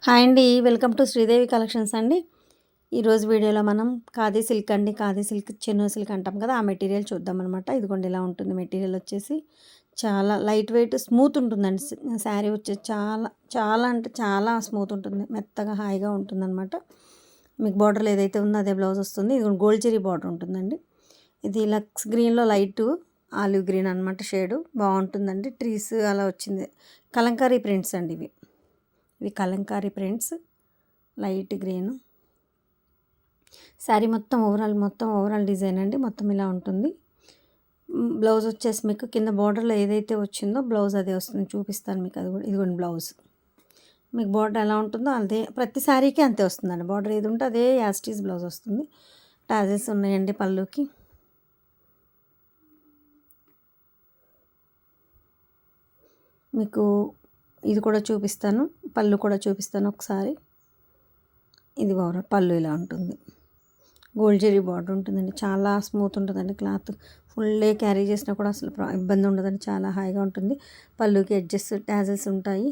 Hi అండి, welcome to Sridevi collections అండి. ఈరోజు వీడియోలో మనం ఖాదీ సిల్క్ అండి, ఖాదీ సిల్క్ చెన్నో సిల్క్ అంటాం కదా, ఆ మెటీరియల్ చూద్దామన్నమాట. ఇదిగోండి ఇలా ఉంటుంది మెటీరియల్ వచ్చేసి. చాలా లైట్ వెయిట్ స్మూత్ ఉంటుందండి. శారీ వచ్చేసి చాలా చాలా అంటే చాలా స్మూత్ ఉంటుంది, మెత్తగా హాయిగా ఉంటుందన్నమాట. మీకు బార్డర్లో ఏదైతే ఉందో అదే బ్లౌజ్ వస్తుంది. ఇది గోల్డ్ జరీ బార్డర్ ఉంటుందండి. ఇది లక్స్ గ్రీన్లో లైట్ ఆలివ్ గ్రీన్ అనమాట షేడు, బాగుంటుందండి. ట్రీస్ అలా వచ్చింది. కలంకారీ ప్రింట్స్ అండి ఇవి Kalamkari prints, light green. Sari మొత్తం ఓవరాల్ డిజైన్ అండి. మొత్తం ఇలా ఉంటుంది. బ్లౌజ్ వచ్చేసి మీకు కింద బార్డర్లో ఏదైతే వచ్చిందో బ్లౌజ్ అదే వస్తుంది. చూపిస్తాను మీకు అది కూడా. ఇదిగోండి బ్లౌజ్. మీకు బార్డర్ ఎలా ఉంటుందో అదే ప్రతి శారీకి అంతే వస్తుందండి. బార్డర్ ఏది ఉంటే అదే యాస్టీస్ బ్లౌజ్ వస్తుంది. టాజెస్ ఉన్నాయండి పళ్ళుకి. మీకు ఇది కూడా చూపిస్తాను, పళ్ళు కూడా చూపిస్తాను ఒకసారి. ఇది పళ్ళు ఇలా ఉంటుంది. గోల్డ్ జరీ బార్డర్ ఉంటుందండి. చాలా స్మూత్ ఉంటుందండి క్లాత్. ఫుల్ డే క్యారీ చేసినా కూడా అసలు ఇబ్బంది ఉండదండి. చాలా హాయిగా ఉంటుంది. పళ్ళుకి ఎడ్జెస్ టాజెస్ ఉంటాయి.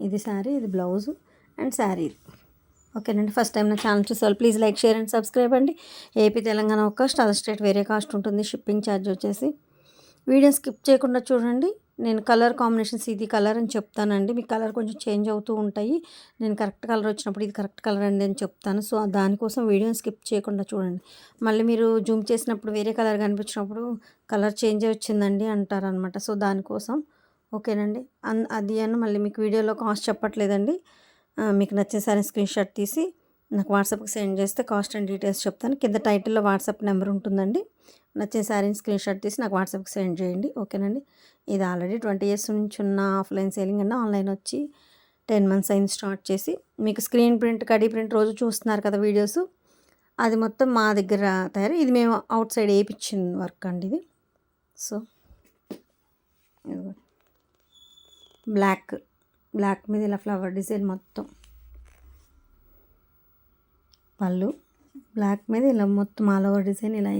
ఇది శారీ, ఇది బ్లౌజ్ అండ్ శారీ. ఓకేనండి. ఫస్ట్ టైం నా ఛానల్ చూసేవాళ్ళు please like, share and subscribe అండి. ఏపీ తెలంగాణ ఒక కాస్ట్, అదర్ స్టేట్ వేరే కాస్ట్ ఉంటుంది. షిప్పింగ్ ఛార్జ్ వచ్చేసి. వీడియో స్కిప్ చేయకుండా చూడండి. నేను కలర్ కాంబినేషన్స్ ఇది కలర్ అని చెప్తానండి. మీ కలర్ కొంచెం చేంజ్ అవుతూ ఉంటాయి. నేను కరెక్ట్ కలర్ వచ్చినప్పుడు ఇది కరెక్ట్ కలర్ అండి అని చెప్తాను. సో దానికోసం వీడియోని స్కిప్ చేయకుండా చూడండి. మళ్ళీ మీరు జూమ్ చేసినప్పుడు వేరే కలర్ కనిపించినప్పుడు కలర్ చేంజ్ వచ్చిందండి అంటారనమాట. సో దానికోసం ఓకేనండి. అది అని మళ్ళీ మీకు వీడియోలో కాస్ట్ చెప్పట్లేదండి. మీకు నచ్చిన సరే స్క్రీన్ షాట్ తీసి నాకు వాట్సాప్కి సెండ్ చేస్తే కాస్ట్ అండ్ డీటెయిల్స్ చెప్తాను. కింద టైటిల్లో వాట్సాప్ నెంబర్ ఉంటుందండి. నచ్చిన శారీని స్క్రీన్ షాట్ తీసి నాకు వాట్సాప్కి సెండ్ చేయండి. ఓకేనండి. ఇది ఆల్రెడీ 20 years నుంచి ఉన్న ఆఫ్లైన్ సేలింగ్ అండి. ఆన్లైన్ వచ్చి 10 months అయింది స్టార్ట్ చేసి. మీకు స్క్రీన్ ప్రింట్, కడీ ప్రింట్ రోజు చూస్తున్నారు కదా వీడియోస్, అది మొత్తం మా దగ్గర తయారు. ఇది మేము అవుట్ సైడ్ వేయించిన వర్క్ అండి ఇది. సో బ్లాక్ మీద ఇలా ఫ్లవర్ డిజైన్ మొత్తం. పళ్ళు బ్లాక్ మీద ఇలా మొత్తం ఆల్ ఓవర్ డిజైన్ ఇలా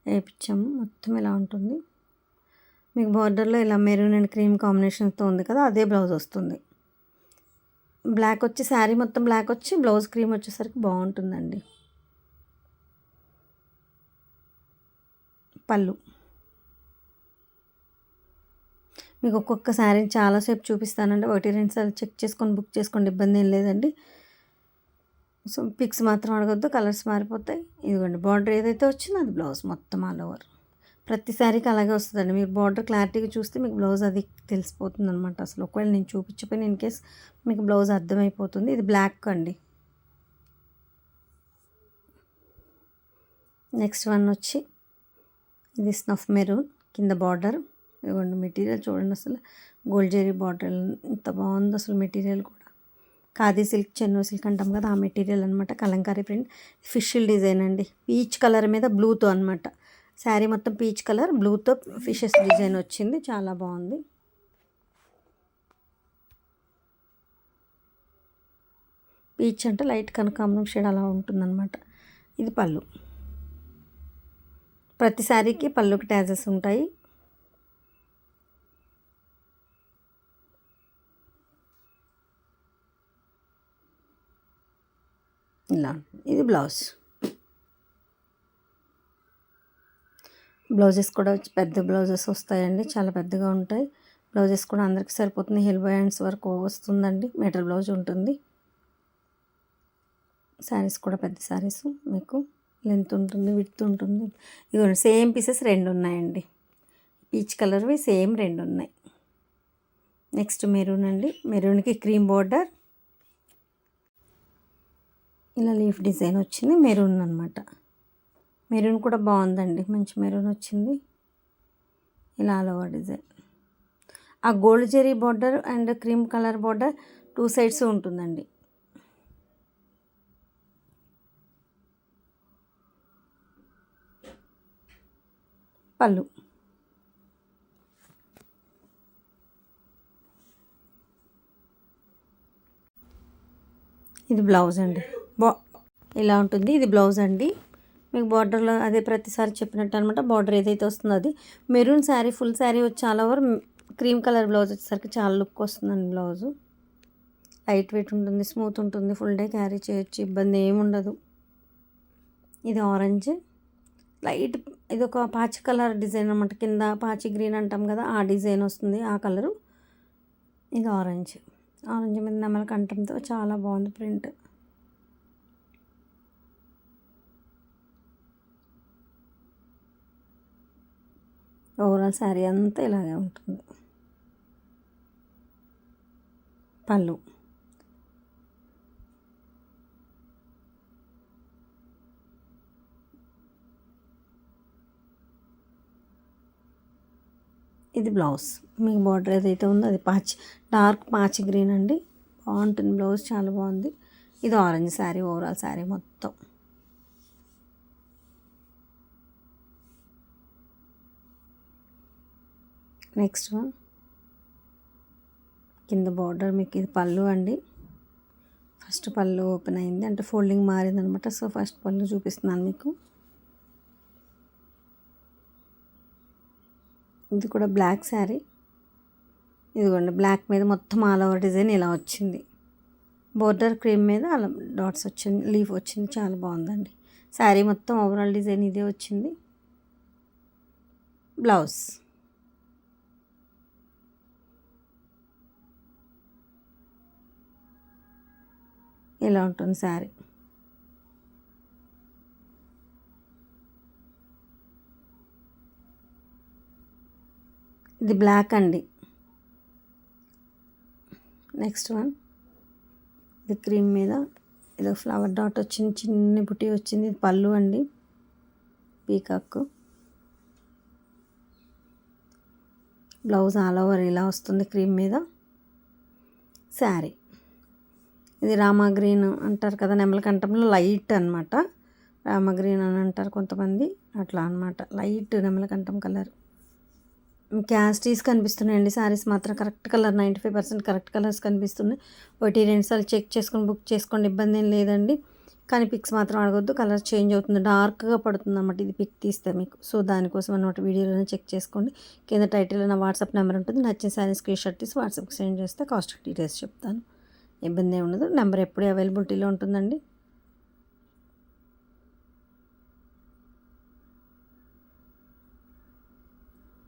వేయించాము. మొత్తం ఇలా ఉంటుంది. మీకు బార్డర్లో ఇలా మెరూన్ అండ్ క్రీమ్ కాంబినేషన్తో ఉంది కదా, అదే బ్లౌజ్ వస్తుంది. బ్లాక్ వచ్చి శారీ మొత్తం బ్లాక్ వచ్చి బ్లౌజ్ క్రీమ్ వచ్చేసరికి బాగుంటుందండి. పళ్ళు మీకు ఒక్కొక్క శారీని చాలాసేపు చూపిస్తానండి. 1-2 సార్లు చెక్ చేసుకొని బుక్ చేసుకోండి, ఇబ్బంది ఏం లేదండి. సో పిక్స్ మాత్రం అడగొద్దు, కలర్స్ మారిపోతాయి. ఇదిగోండి బార్డర్ ఏదైతే వచ్చిందో అది బ్లౌజ్ మొత్తం ఆల్ ఓవర్. ప్రతి శారీకి అలాగే వస్తుందండి. మీరు బార్డర్ క్లారిటీగా చూస్తే మీకు బ్లౌజ్ అది తెలిసిపోతుంది అనమాట. అసలు ఒకవేళ నేను చూపించకపోయినా ఇన్ కేస్ మీకు బ్లౌజ్ అర్థమైపోతుంది. ఇది బ్లాక్ అండి. నెక్స్ట్ వన్ వచ్చి ఇది స్నఫ్ మెరూన్, కింద బార్డర్. ఇదిగోండి మెటీరియల్ చూడండి, అసలు గోల్డ్ జరీ బార్డర్ ఎంత బాగుందో అసలు. మెటీరియల్ కూడా ఖాదీ సిల్క్, చెన్నో సిల్క్ అంటాం కదా, ఆ మెటీరియల్ అనమాట. కలంకారీ ప్రింట్, ఫిషిల్ డిజైన్ అండి. పీచ్ కలర్ మీద బ్లూతో అనమాట. శారీ మొత్తం పీచ్ కలర్, బ్లూతో ఫిషెస్ డిజైన్ వచ్చింది. చాలా బాగుంది. పీచ్ అంటే లైట్ కనకాంబరం షేడ్ అలా ఉంటుందన్నమాట. ఇది పళ్ళు. ప్రతి శారీకి పళ్ళుకి ట్యాజెస్ ఉంటాయి. ఇలా ఇది బ్లౌజ్. బ్లౌజెస్ కూడా పెద్ద బ్లౌజెస్ వస్తాయండి, చాలా పెద్దగా ఉంటాయి. బ్లౌజెస్ కూడా అందరికీ సరిపోతుంది. ఎల్బో హ్యాండ్స్ వరకు వస్తుందండి. మీటర్ బ్లౌజ్ ఉంటుంది. శారీస్ కూడా పెద్ద శారీస్, మీకు లెంత్ ఉంటుంది, విడ్త్ ఉంటుంది. ఇదిగోండి సేమ్ పీసెస్ 2 ఉన్నాయండి. పీచ్ కలర్వి సేమ్ 2 ఉన్నాయి. నెక్స్ట్ మెరూన్ అండి. మెరూన్కి క్రీమ్ బోర్డర్, ఇలా లీఫ్ డిజైన్ వచ్చింది. మెరూన్ అనమాట. మెరూన్ కూడా బాగుందండి, మంచి మెరూన్ వచ్చింది. ఇలా ఆల్ ఓవర్ డిజైన్. ఆ gold zari border and cream colour border 2 sides ఉంటుందండి. పళ్ళు ఇది బ్లౌజ్ అండి. ఇలా ఉంటుంది. ఇది బ్లౌజ్ అండి. మీకు బార్డర్లో అదే ప్రతిసారి చెప్పినట్టు అనమాట. బార్డర్ ఏదైతే వస్తుందో అది. మెరూన్ శారీ, ఫుల్ శారీ వచ్చి all over cream colour blouse వచ్చేసరికి చాలా లుక్ వస్తుందండి బ్లౌజు. లైట్ వెయిట్ ఉంటుంది, స్మూత్ ఉంటుంది, ఫుల్ డే క్యారీ చేయొచ్చు, ఇబ్బంది ఏమి ఉండదు. ఇది ఆరెంజ్ లైట్, ఇది ఒక పాచి కలర్ డిజైన్ అనమాట. కింద పాచి గ్రీన్ అంటాం కదా, ఆ డిజైన్ వస్తుంది, ఆ కలరు. ఇది ఆరెంజ్ మీద నెమలి కంఠంతో చాలా బాగుంది ప్రింట్. ఓవరాల్ శారీ అంతా ఇలాగే ఉంటుంది. పళ్ళు ఇది బ్లౌజ్. మీకు బార్డర్ ఏదైతే ఉందో అది డార్క్ పాచి గ్రీన్ అండి, బాగుంటుంది బ్లౌజ్, చాలా బాగుంది. ఇది ఆరెంజ్ శారీ, ఓవరాల్ శారీ మొత్తం. నెక్స్ట్ వన్ కింద బార్డర్, మీకు ఇది పళ్ళు అండి. ఫస్ట్ పళ్ళు ఓపెన్ అయింది, అంటే ఫోల్డింగ్ మారింది అనమాట. సో ఫస్ట్ పళ్ళు చూపిస్తున్నాను మీకు. ఇది కూడా బ్లాక్ శారీ. ఇదిగోండి, బ్లాక్ మీద మొత్తం ఆల్ ఓవర్ డిజైన్ ఇలా వచ్చింది. బోర్డర్ క్రీమ్ మీద అలా డాట్స్ వచ్చింది, లీఫ్ వచ్చింది, చాలా బాగుందండి. శారీ మొత్తం ఓవరాల్ డిజైన్ ఇదే వచ్చింది. బ్లౌజ్ ఇలా ఉంటుంది శారీ. ఇది బ్లాక్ అండి. నెక్స్ట్ వన్ ఇది క్రీమ్ మీద ఇది ఫ్లవర్ డాట్ వచ్చింది, చిన్న బుట్టి వచ్చింది. ఇది పళ్ళు అండి, పీకాక్. బ్లౌజ్ ఆల్ ఓవర్ ఇలా వస్తుంది క్రీమ్ మీద. శారీ ఇది రామా గ్రీన్ అంటారు కదా, నెమలకంఠంలో లైట్ అనమాట. రామా గ్రీన్ అని అంటారు కొంతమంది, అట్లా అనమాట, లైట్ నెమలకంఠం కలర్. క్యాస్టీస్ కనిపిస్తున్నాయండి, శారీస్ మాత్రం కరెక్ట్ కలర్, 95% కరెక్ట్ కలర్స్ కనిపిస్తున్నాయి. 1-2 సార్లు చెక్ చేసుకొని బుక్ చేసుకోండి, ఇబ్బంది ఏం లేదండి. కానీ పిక్స్ మాత్రం అడగొద్దు, కలర్ చేంజ్ అవుతుంది, డార్క్గా పడుతుంది అన్నమాట ఇది పిక్ తీస్తే మీకు. సో దానికోసం అన్నమాట వీడియోలోనే చెక్ చేసుకోండి. కింద టైటిల్లో నా వాట్సాప్ నెంబర్ ఉంటుంది, నచ్చిన శారీ స్క్రీన్ షాట్ తీసి వాట్సాప్కి సెండ్ చేస్తే కాస్ట్ డీటెయిల్స్ చెప్తాను, ఇబ్బంది ఏమి ఉండదు. నెంబర్ ఎప్పుడూ అవైలబిలిటీలో ఉంటుందండి.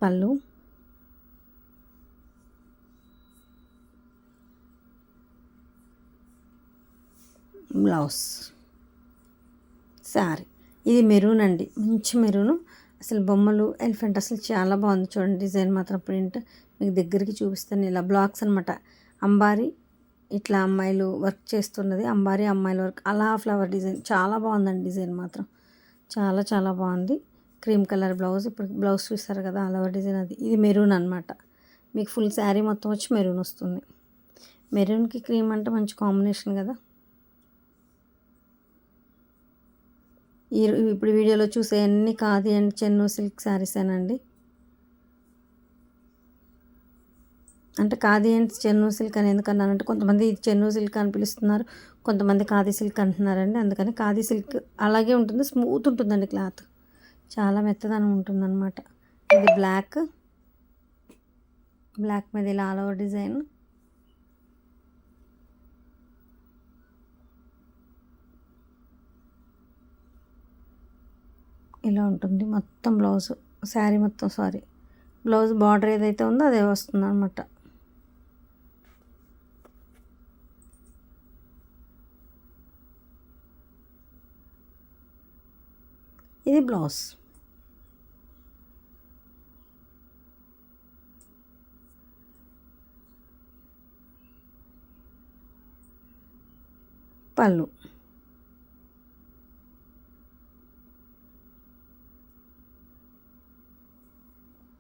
పళ్ళు బ్లౌజ్ శారీ. ఇది మెరూన్ అండి, మంచి మెరూను, అసలు బొమ్మలు ఎలిఫెంట్ అసలు చాలా బాగుంది. చూడండి డిజైన్ మాత్రం, ప్రింట్ మీకు దగ్గరికి చూపిస్తాను. ఇలా బ్లాక్స్ అనమాట, అంబారీ ఇట్లా అమ్మాయిలు వర్క్ చేస్తున్నది, అంబారీ అమ్మాయిల వర్క్, అలా ఫ్లవర్ డిజైన్ చాలా బాగుందండి. డిజైన్ మాత్రం చాలా చాలా బాగుంది. క్రీమ్ కలర్ బ్లౌజ్, ఇప్పుడు బ్లౌజ్ చూస్తారు కదా అలా డిజైన్, అది. ఇది మెరూన్ అనమాట, మీకు ఫుల్ శారీ మొత్తం వచ్చి మెరూన్ వస్తుంది. మెరూన్కి క్రీమ్ అంటే మంచి కాంబినేషన్ కదా. ఇప్పుడు వీడియోలో చూసే అన్ని ఖాదీ అండ్ చెన్ను సిల్క్ శారీసేనండి. అంటే ఖాదీ అండ్ చెన్ను సిల్క్ అని ఎందుకన్నానంటే, కొంతమంది చెన్ను సిల్క్ అని పిలుస్తున్నారు, కొంతమంది ఖాదీ సిల్క్ అంటున్నారండి. అందుకని ఖాదీ సిల్క్ అలాగే ఉంటుంది, స్మూత్ ఉంటుందండి క్లాత్, చాలా మెత్తదనం ఉంటుందన్నమాట. ఇది బ్లాక్ మీద ఇలా ఆల్ ఓవర్ డిజైన్. ఇలా ఉంటుంది మొత్తం బ్లౌజ్, శారీ మొత్తం, బ్లౌజ్ బార్డర్ ఏదైతే ఉందో అదే వస్తుంది అనమాట. ఇది బ్లౌజ్. పళ్ళు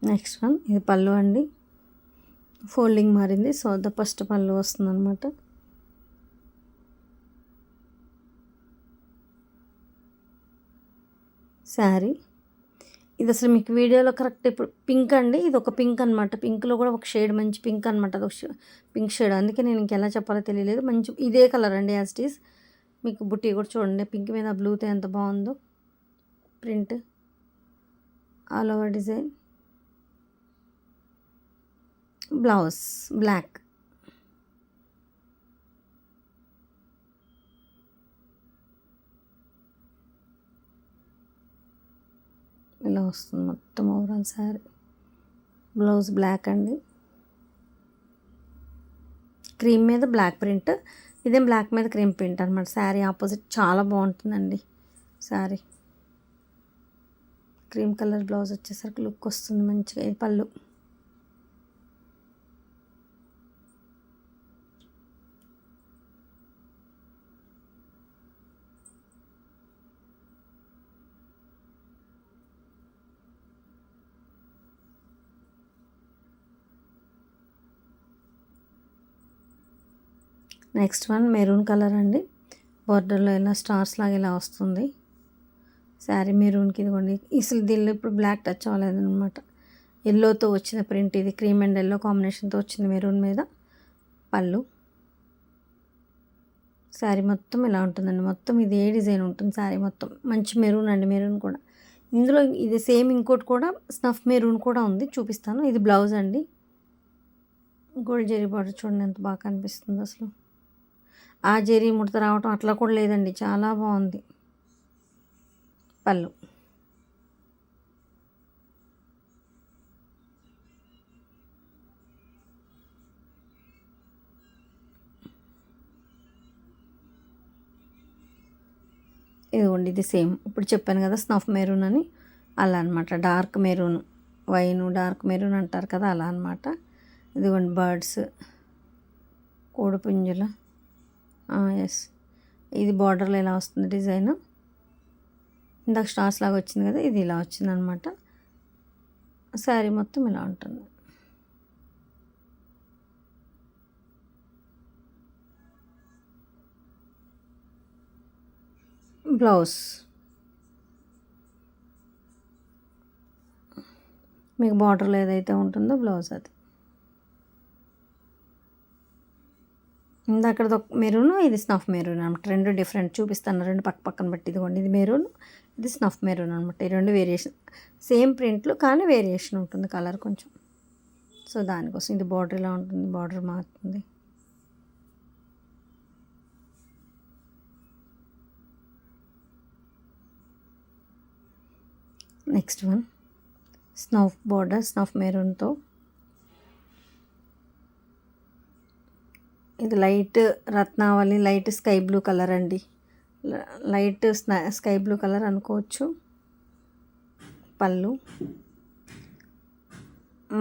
నెక్స్ట్ వన్ ఇది పళ్ళు అండి, ఫోల్డింగ్ మారింది, సో ఫస్ట్ పళ్ళు వస్తుంది అనమాట. శారీ ఇది అసలు మీకు వీడియోలో కరెక్ట్ ఇప్పుడు పింక్ అండి, ఇది ఒక పింక్ అనమాట. పింక్లో కూడా ఒక షేడ్ మంచి పింక్ అనమాట, అది ఒక పింక్ షేడ్, అందుకే నేను ఇంకెలా చెప్పాలో తెలియలేదు. మంచి ఇదే కలర్ అండి యాజ్ ఇట్ ఈస్. మీకు బుట్టి కూడా చూడండి, పింక్ మీద బ్లూతో ఎంత బాగుందో print, all over design. Blouse black, ఇలా వస్తుంది మొత్తం ఓవరాల్ శారీ. బ్లౌజ్ బ్లాక్ అండి, క్రీమ్ మీద బ్లాక్ ప్రింట్, ఇదేం బ్లాక్ మీద క్రీమ్ ప్రింట్ అనమాట. శారీ ఆపోజిట్ చాలా బాగుంటుందండి. శారీ క్రీమ్ కలర్ బ్లౌజ్ వచ్చేసరికి లుక్ వస్తుంది మంచిగా. ఇది పళ్ళు. నెక్స్ట్ వన్ మెరూన్ కలర్ అండి. బార్డర్లో ఇలా స్టార్స్ లాగా ఇలా వస్తుంది శారీ. మెరూన్కి ఇదిగోండి, అసలు దీనిలో ఇప్పుడు బ్లాక్ టచ్ అవ్వలేదన్నమాట. ఎల్లోతో వచ్చిన ప్రింట్ ఇది, క్రీమ్ అండ్ ఎల్లో కాంబినేషన్తో వచ్చింది మెరూన్ మీద. పళ్ళు. శారీ మొత్తం ఇలా ఉంటుందండి. మొత్తం ఇది ఏ డిజైన్ ఉంటుంది శారీ మొత్తం. మంచి మెరూన్ అండి, మెరూన్ కూడా. ఇందులో ఇది సేమ్ ఇంకోటి కూడా స్నఫ్ మెరూన్ కూడా ఉంది, చూపిస్తాను. ఇది బ్లౌజ్ అండి. గోల్డ్ జెరీ బార్డర్ చూడండి ఎంత బాగా కనిపిస్తుంది అసలు. ఆ జెరీ ముడత రావటం అట్లా కూడా లేదండి, చాలా బాగుంది. పళ్ళు. ఇదిగోండి, ఇది సేమ్ ఇప్పుడు చెప్పాను కదా స్నఫ్ మెరూన్ అని, అలా అనమాట. Dark maroon, wine dark maroon అంటారు కదా, అలా అనమాట. ఇదిగోండి బర్డ్స్, కోడిపుంజుల. ఎస్, ఇది బార్డర్లో ఇలా వస్తుంది డిజైన్. ఇందాక స్టార్స్ లాగా వచ్చింది కదా, ఇది ఇలా వచ్చిందనమాట. శారీ మొత్తం ఇలా ఉంటుంది. బ్లౌజ్ మీకు బార్డర్లో ఏదైతే ఉంటుందో బ్లౌజ్ అది. ఇందాకది ఒక మెరూన్, ఇది స్నఫ్ మెరూన్ అనమాట. రెండు డిఫరెంట్ చూపిస్తాను, రెండు పక్క పక్కన బట్టి. ఇదిగోండి, ఇది మెరూన్, ఇది స్నఫ్ మెరూన్ అనమాట. ఈ రెండు వేరియేషన్, సేమ్ ప్రింట్లు కానీ వేరియేషన్ ఉంటుంది కలర్ కొంచెం. సో దానికోసం ఇది బార్డర్ ఇలా ఉంటుంది, బార్డర్ మారుతుంది. Next one snuff border, snuff మెరూన్తో. ఇది light Ratnavali, light sky blue colour అండి. లైట్ స్కై బ్లూ కలర్ అనుకోవచ్చు. పళ్ళు.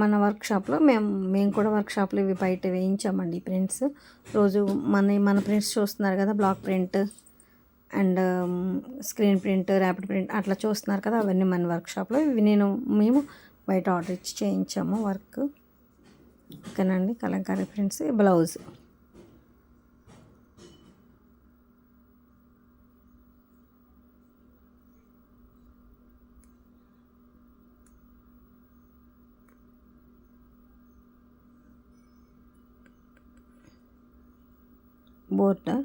మన వర్క్షాప్లో మేము కూడా వర్క్షాప్లో ఇవి బయట వేయించామండి ఈ ప్రింట్స్. రోజు మన ప్రింట్స్ చూస్తున్నారు కదా, black print and screen print, rapid print అట్లా చూస్తున్నారు కదా, అవన్నీ మన వర్క్షాప్లో. ఇవి మేము బయట ఆర్డర్ ఇచ్చి చేయించాము వర్క్. ఓకేనండి. కలంకారీ ప్రింట్స్. బ్లౌజ్. బోర్డర్.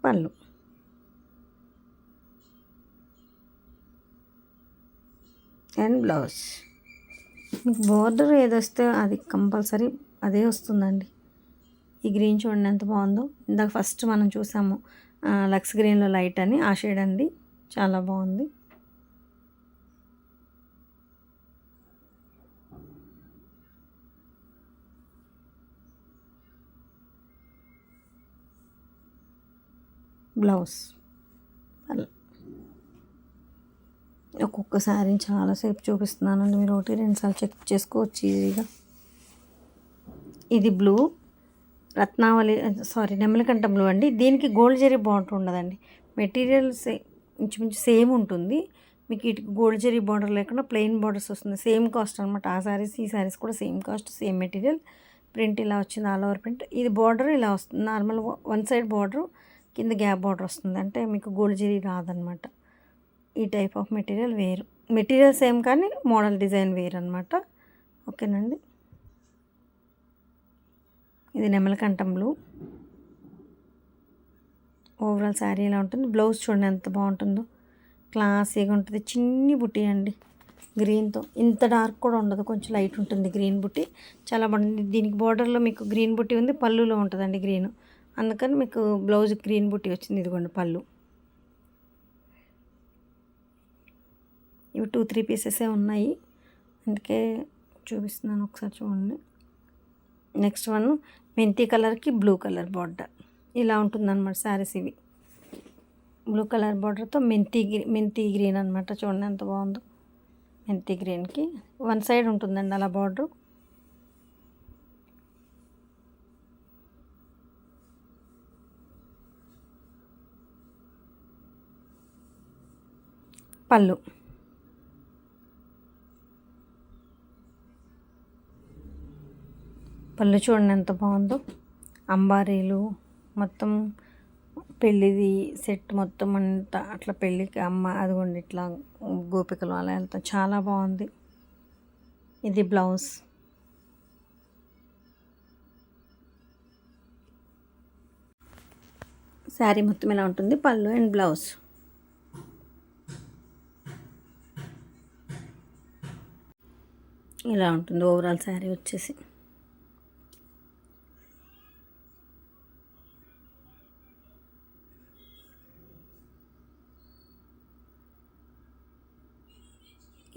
పళ్ళు. And blouse. మీకు బోర్డర్ ఏదొస్తే అది కంపల్సరీ అదే వస్తుందండి. ఈ గ్రీన్ చూడండి ఎంత బాగుందో. ఇందాక ఫస్ట్ మనం చూసాము లక్స్ గ్రీన్లో లైట్ అని, ఆ షేడ్ అండి, చాలా బాగుంది. బ్లౌజ్. ఒక్కొక్క శారీని చాలాసేపు చూపిస్తున్నానండి, మీరు ఒకటి రెండు సార్లు చెక్ చేసుకోవచ్చు ఈజీగా. ఇది బ్లూ రత్నావళి, నెమలికంఠ బ్లూ అండి. దీనికి గోల్డ్ జరీ బార్డర్ ఉండదండి. మెటీరియల్ ఇంచుమించు సేమ్ ఉంటుంది. మీకు ఇటు గోల్డ్ జరీ బార్డర్ లేకుండా ప్లెయిన్ బార్డర్స్ వస్తుంది. సేమ్ కాస్ట్ అనమాట. ఆ శారీస్ ఈ శారీస్ కూడా same cost, same material. Print ఇలా వచ్చింది, ఆల్ ఓవర్ ప్రింట్. ఇది బార్డర్ ఇలా వస్తుంది, నార్మల్ వన్ సైడ్ బార్డర్, కింద గ్యాప్ బార్డర్ వస్తుంది. అంటే మీకు గోల్డ్ జరీ రాదనమాట. ఈ టైప్ ఆఫ్ మెటీరియల్ వేరు. మెటీరియల్ సేమ్ కానీ మోడల్ డిజైన్ వేరు అనమాట. ఓకేనండి. ఇది నెమలికంఠం బ్లూ. ఓవరాల్ శారీ ఇలా ఉంటుంది. బ్లౌజ్ చూడండి ఎంత బాగుంటుందో, క్లాసీగా ఉంటుంది. చిన్ని బుట్టి అండి గ్రీన్తో. ఇంత డార్క్ కూడా ఉండదు, కొంచెం లైట్ ఉంటుంది గ్రీన్ బుట్టి. చాలా బాగుంటుంది. దీనికి బార్డర్లో మీకు గ్రీన్ బుట్టి ఉంది, పళ్ళులో ఉంటుందండి గ్రీన్. అందుకని మీకు బ్లౌజ్ గ్రీన్ బుట్టి వచ్చింది. ఇదిగోండి పళ్ళు. ఇవి 2-3 పీసెసే ఉన్నాయి, అందుకే చూపిస్తున్నాను, ఒకసారి చూడండి. నెక్స్ట్ వన్ మెంతి కలర్కి బ్లూ కలర్ బార్డర్, ఇలా ఉంటుందన్నమాట శారీస్. ఇవి బ్లూ కలర్ బార్డర్తో మెంతి గ్రీన్ అనమాట. చూడండి ఎంత బాగుందో. మెంతి గ్రీన్కి వన్ సైడ్ ఉంటుందండి అలా బార్డర్. పళ్ళు చూడండి ఎంత బాగుందో. అంబారీలు మొత్తం పెళ్ళిది సెట్ మొత్తం అంతా అట్లా పెళ్ళికి అదిగోండి ఇట్లా గోపికలు అలా వెళ్తాం, చాలా బాగుంది. ఇది బ్లౌజ్. శారీ మొత్తం ఇలా ఉంటుంది, పళ్ళు అండ్ బ్లౌజ్. ఇలా ఉంటుంది ఓవరాల్ శారీ వచ్చేసి.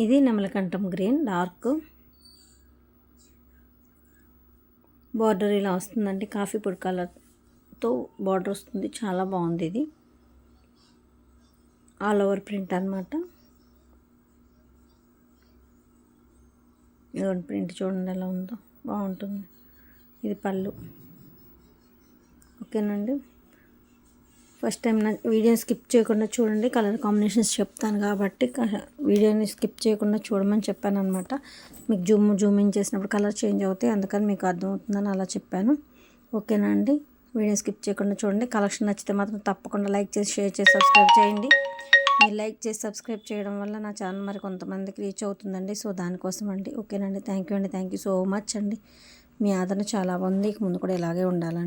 ఇది నెమలకంఠం గ్రీన్ డార్క్ బార్డర్ ఇలా వస్తుందండి. కాఫీ పొడి కలర్తో బార్డర్ వస్తుంది, చాలా బాగుంది. ఇది ఆల్ ఓవర్ ప్రింట్ అనమాట. ఇదిగోండి ప్రింట్ చూడండి ఎలా ఉందో, బాగుంటుంది. ఇది పళ్ళు. ఓకేనండి, ఫస్ట్ టైం నా వీడియోని స్కిప్ చేయకుండా చూడండి. కలర్ కాంబినేషన్స్ చెప్తాను కాబట్టి వీడియోని స్కిప్ చేయకుండా చూడమని చెప్పాను అనమాట. మీకు జూమ్ ఇన్ చేసినప్పుడు కలర్ చేంజ్ అవుతాయి, అందుకని మీకు అర్థమవుతుందని అలా చెప్పాను. ఓకేనా అండి, వీడియో స్కిప్ చేయకుండా చూడండి. కలెక్షన్ నచ్చితే మాత్రం తప్పకుండా లైక్ చేసి, షేర్ చేసి, సబ్స్క్రైబ్ చేయండి. మీరు లైక్ చేసి సబ్స్క్రైబ్ చేయడం వల్ల నా ఛానల్ మరి కొంతమందికి రీచ్ అవుతుందండి. సో దానికోసం అండి. ఓకేనండి, థ్యాంక్ యూ సో మచ్ అండి. మీ ఆదరణ చాలా బాగుంది, ఇక ముందు కూడా ఇలాగే ఉండాలండి.